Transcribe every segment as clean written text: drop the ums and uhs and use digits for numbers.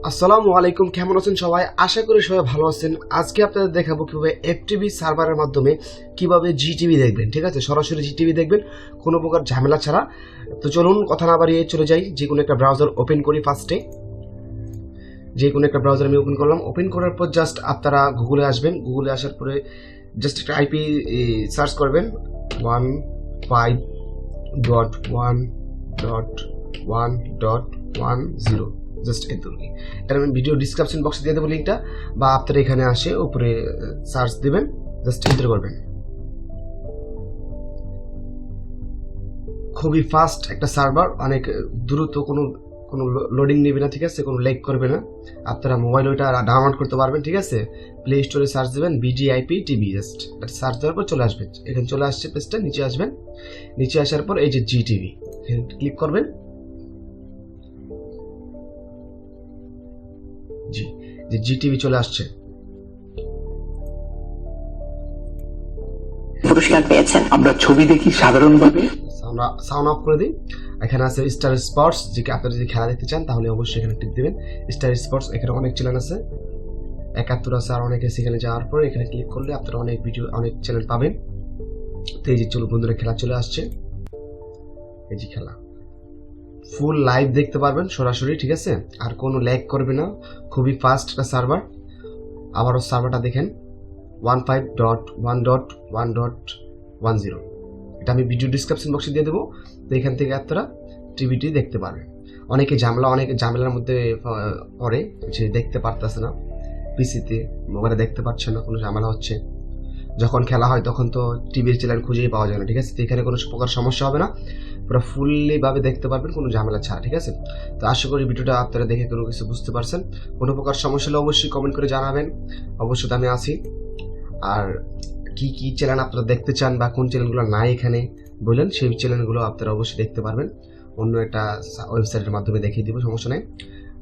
আসসালামু আলাইকুম, কেমন আছেন সবাই? আশা করি সবাই ভালো আছেন। আজকে আপনাদের দেখাবো কিভাবে এফটিভি সার্ভারের মাধ্যমে কিভাবে জিটিভি দেখবেন। ঠিক আছে, সরাসরি জিটিভি দেখবেন কোনো প্রকার ঝামেলা ছাড়া। তো চলুন কথা না বাড়িয়ে চলে যাই। যে কোনো একটা ব্রাউজার ওপেন করি। ফার্স্টে যে কোনো একটা ব্রাউজার আমি ওপেন করলাম। ওপেন করার পর জাস্ট আপনারা গুগলে আসবেন। গুগলে আসার পরে জাস্ট একটা আইপি সার্চ করবেন 1.1.1.1.10। জাস্ট এতটুকুই। এটা আমি ভিডিও ডিসক্রিপশন বক্সে দিয়ে দেবো লিঙ্কটা, বা আপনারা এখানে আসে উপরে সার্চ দেবেন, জাস্ট এন্টার করবেন। খুবই ফাস্ট একটা সার্ভার, অনেক দ্রুত, কোনো কোনো লোডিং নেবে না। ঠিক আছে, কোনো লেগ করবে না। আপনারা মোবাইল ওইটা ডাউনলোড করতে পারবেন। ঠিক আছে, প্লে স্টোরে সার্চ দেবেন বিজিআইপি টিভি, জাস্ট এটা সার্চ দেওয়ার পর চলে আসবেন। এখানে চলে আসছে পেজটা, নিচে আসবেন। নিচে আসার পর এই যে জি টিভি এখানে ক্লিক করবেন। জি যে জি টিভি চলে আসছে। পুরস্কার পেয়েছেন। আমরা ছবি দেখি সাধারণভাবে, আমরা সাউন্ড অফ করে দিই। এখানে আছে স্টার স্পোর্টস, যে আপনারা যদি খেলা দেখতে চান তাহলে অবশ্যই এখানে টিপ দেবেন স্টার স্পোর্টস। এখানে অনেক চ্যানেল আছে, 71 আছে, আর অনেক আছে। এখানে যাওয়ার পর এখানে ক্লিক করলে আপনারা অনেক ভিডিও, অনেক চ্যানেল পাবেন। তো এই যে চলো বন্ধুরা, খেলা চলে আসছে। এই যে খেলা ফুল লাইভ দেখতে পারবেন সরাসরি। ঠিক আছে, আর কোনো ল্যাগ করবে না, খুবই ফাস্ট একটা সার্ভার। আবারও সার্ভারটা দেখেন 15.1.1.10। এটা আমি ভিডিও ডিসক্রিপশন বক্সে দিয়ে দেবো। তো এখান থেকে আপনারা টিভিটি দেখতে পারবেন। অনেকে ঝামেলার মধ্যে পড়ে, যে দেখতে পারতেছে না, পিসিতে মোবাইলে দেখতে পাচ্ছে না, কোনো ঝামেলা হচ্ছে। যখন খেলা হয় তখন তো টিভির চ্যানেল খুঁজেই পাওয়া যায় না। ঠিক আছে, তো এখানে কোনো প্রকার সমস্যা হবে না, পুরো ফুললি ভাবে দেখতে পারবেন কোনো ঝামেলা ছাড়া। ঠিক আছে, তো আশা করি ভিডিওটা আপনারা দেখে কোনো কিছু বুঝতে পারছেন। কোনো প্রকার সমস্যা হলে অবশ্যই কমেন্ট করে জানাবেন। অবশ্যই আমি আছি। আর কি কি চ্যানেল আপনারা দেখতে চান বা কোন চ্যানেলগুলো নাই এখানে বললেন, সেই চ্যানেলগুলো আপনারা অবশ্যই দেখতে পারবেন। অন্য একটা ওয়েবসাইটের মাধ্যমে দেখিয়ে দিব, সমস্যা নেই।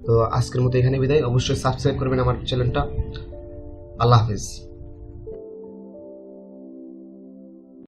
তো আজকের মতো এখানে বিদায়। অবশ্যই সাবস্ক্রাইব করবেন আমার চ্যানেলটা। আল্লাহ হাফিজ।